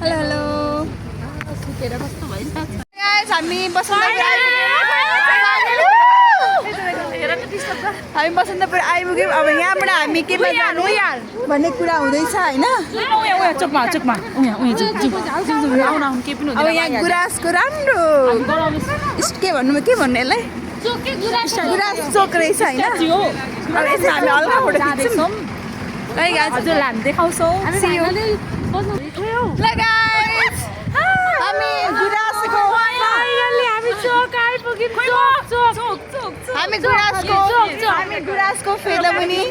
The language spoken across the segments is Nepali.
हेलो हेलो गाइस हामी बसन्तपुर आइपुग्यौँ अब यहाँबाट हामी केमा जानु भन्ने कुरा हुँदैछ हैन अब यहाँ गुराँसको राम्रो के भन्नु यसलाई गुराँस चोक रहेछ हैन अब यसमा हामी हल्का फोटो खिच्छौँ ल गाइस हजुरलाई हामी देखाउँछौँ ल गाइस हामी गुराँसको हामी गुराँसको फेद पनि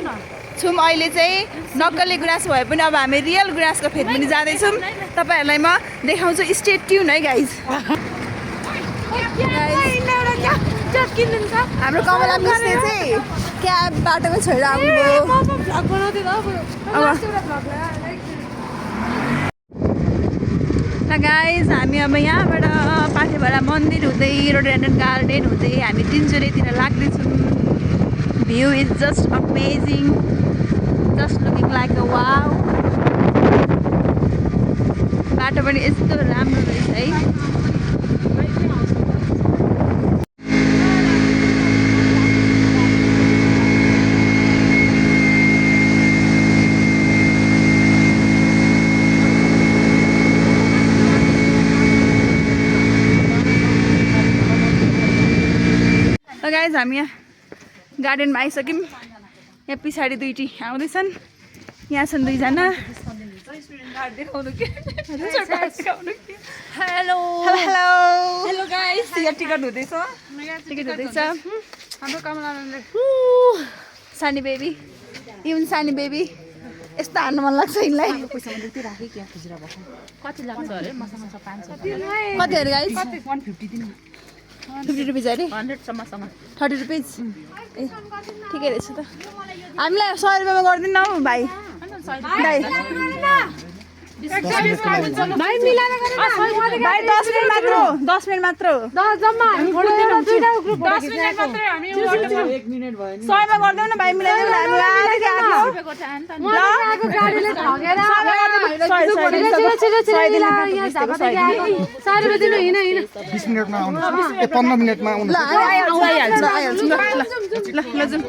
छौँ अहिले चाहिँ नक्कली गुराँस भए पनि अब हामी रियल गुराँसको फेद पनि जाँदैछौँ तपाईँहरूलाई म देखाउँछु स्टे ट्युन है गाइस हाम्रो कमला मिसले चाहिँ क्याब बाटोमा छोडेर आउनुभयो गाइस हामी अब यहाँबाट पाठेभाडा मन्दिर हुँदै रोडोडेन्ड्रन गार्डन हुँदै हामी तिनचुरेतिर लाग्दैछौँ view is just amazing just looking like a wow बाटो पनि यस्तो राम्रो रहेछ है गाइस हामी यहाँ गार्डनमा आइसक्यौँ यहाँ पछाडि दुईटी आउँदैछन् यहाँ छन् दुईजना हेलो हेलो हेलो गाइस यहाँ टिकट हुँदैछ हाम्रो कमलाले सानी बेबी इभन सानी बेबी यस्तो हान्नु मन लाग्छ यिनलाई कति लाग्छ अरे मसँग 500 कति अरे गाइस 50 रुपिस अरे 30 रुपिस ए ठिकै रहेछ त हामीलाई 100 रुपियाँमा गरिदिनु हौ भाइ भाइ मिलाएर गरे भाइ 10 मिनेट मात्र 10 मिनेट मात्र 10 जम्मा हामी दुईटा ग्रुप 10 मिनेट मात्रै हामी 1 मिनेट भयो नि 100 मा गर्दैन न भाइ मिलाइदिनु न हामी आएको ल आएको गाडीले ठगेर 20 मिनेटमा आउनु 15 मिनेटमा आउनु ल आइहाल्छ ल जाउँ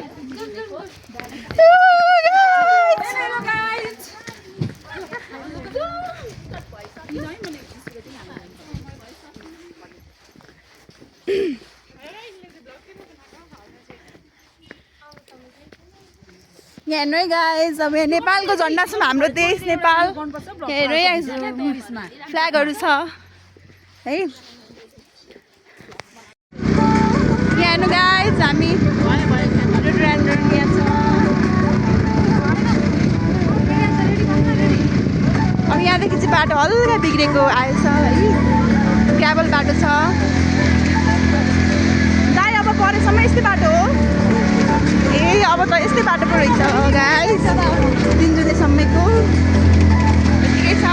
यहाँ हेर्नु है गाइस अब यहाँ नेपालको झन्डा छ हाम्रो देश नेपाल हेर्नु है फ्ल्यागहरू छ है यहाँ हेर्नु गाइस हामी अब यहाँदेखि चाहिँ बाटो हल्का बिग्रेको आएछ है ग्राभल बाटो छ दाइ अब परेसम्म यस्तै बाटो हो ए अब त यस्तै बाटो पो रहेछ गाइस तिनजुरेसम्मको ठिकै छ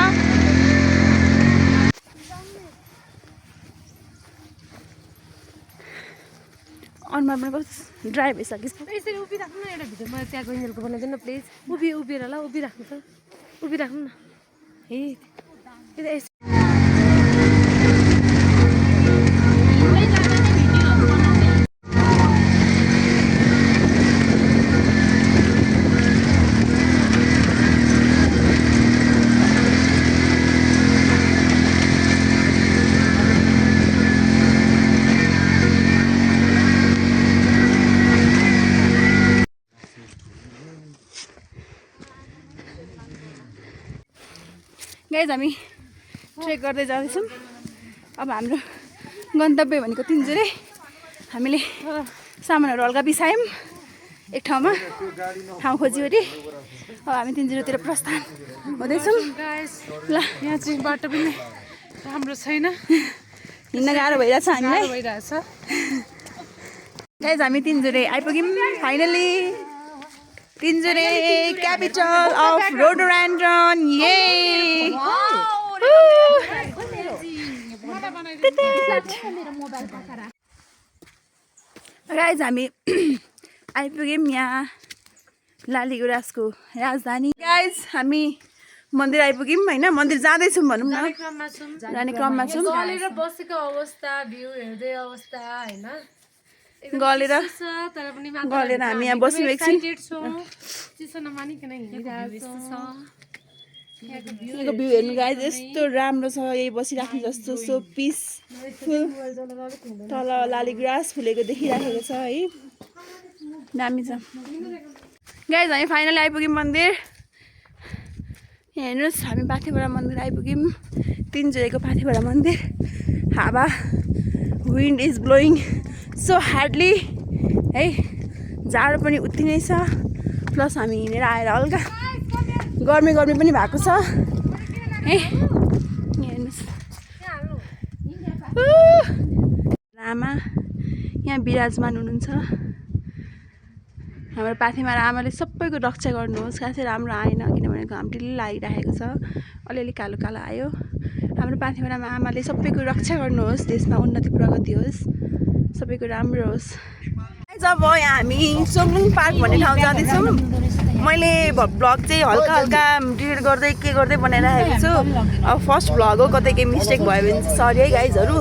अनुहार पनि कस्तो ड्राई भइसकेछ यसरी उभिराख्नु न एउटा भिडियोमा त्यहाँ गइनेलको बनाइदिनु न प्लिज उभिएर ल उभिराख्नु त उभिराख्नु न ए गाइस हामी ट्रेक गर्दै जाँदैछौँ अब हाम्रो गन्तव्य भनेको तिनजुरे हामीले सामानहरू हल्का बिसायौँ एक ठाउँमा ठाउँ खोजिवरी अब हामी तिनजुरेतिर प्रस्थान हुँदैछौँ ल यहाँ चाहिँ बाटो पनि राम्रो छैन हिँड्न गाह्रो भइरहेछ हामीलाई गाइस हामी तिनजुरे आइपुग्यौँ फाइनली तिनजुरे क्यापिटल अफ रोडोडेन्ड्रन ये गाइस हामी आइपुग्यौँ यहाँ लालीगुराँसको राजधानी। गाइज हामी मन्दिर आइपुग्यौँ होइन, मन्दिर जाँदैछौँ भनौँ न, जाने क्रममा छौँ। गलेर बसेको अवस्था, भ्यू हेर्दै अवस्था होइन, गलेर तर पनि गलेर हामी यहाँ बस्यौँ एकछिन। चिसो नमानिकन हिँडिरहेको छ। यहाँको भ्यू हेर्नु गाइज यस्तो राम्रो छ, यही बसिराख्नु जस्तो, सो पिसफुल। तल लालीगुराँस फुलेको देखिराखेको छ है, दामी छ। गाइज हामी फाइनली आइपुग्यौँ मन्दिर। यहाँ हेर्नुहोस् हामी पाथिभरा मन्दिर आइपुग्यौँ, 3 जुलाईको पाथिभरा मन्दिर। हावा, wind is blowing so hardly है, जाडो पनि उति नै छ, प्लस हामी हिँडेर आएर हल्का गर्मी पनि भएको छ है। हेर्नुहोस् आमा यहाँ विराजमान हुनुहुन्छ। हाम्रो पाथिमा आमाले सबैको रक्षा गर्नुहोस्। खासै राम्रो आएन किनभने घाम टिल्ली लागिरहेको छ, अलिअलि कालो कालो आयो। हाम्रो पाथिमा आमाले सबैको रक्षा गर्नुहोस्, देशमा उन्नति प्रगति होस्, सबैको राम्रो होस्। जब यहाँ हामी सोमलुङ पार्क भन्ने ठाउँ जाँदैछौँ, मैले भ्लग चाहिँ हल्का हल्का डिलिट गर्दै के गर्दै बनाइरहेको छु। अब फर्स्ट भ्लग हो, कतै केही मिस्टेक भयो भने चाहिँ सरी है गाइजहरू,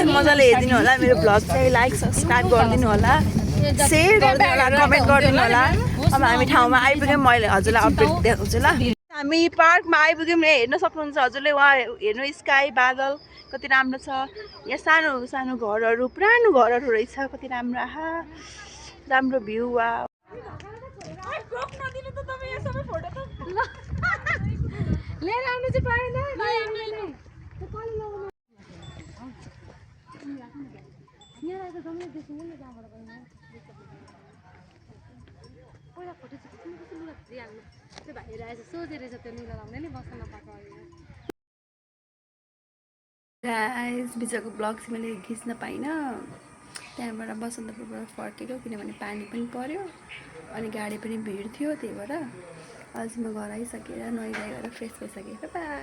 मजाले हेरिदिनु होला। मेरो भ्लग चाहिँ लाइक सब्सक्राइब गरिदिनु होला, सेयर गरिदिनु होला, कमेन्ट गरिदिनु होला। अब हामी ठाउँमा आइपुग्यौँ, मैले हजुरलाई अपडेट देखाउँछु ल। हामी पार्कमा आइपुग्यौँ, हेर्न सक्नुहुन्छ हजुरले, वहाँ हेर्नु स्काई बादल कति राम्रो छ। यहाँ सानो सानो घरहरू, पुरानो घरहरू रहेछ, कति राम्रो। आहा राम्रो भ्यू। वा लिएर आउनु चाहिँ पाएन। पहिला फोटो चाहिँ कस्तो लुगा दिइहाल्नु, त्यो भाइ रहेछ सोझे रहेछ, त्यो निला लाउने नि बस्न नपाएको। गाइस बिचको ब्लग चाहिँ मैले खिच्न पाइनँ, त्यहाँबाट बसन्तपुरबाट फर्केको किनभने पानी पनि पर्यो अनि गाडी पनि भिड थियो, त्यही भएर आज म घर आइसकेर नुहाइधुवाइ गरेर फ्रेस भइसकेँ। बाई।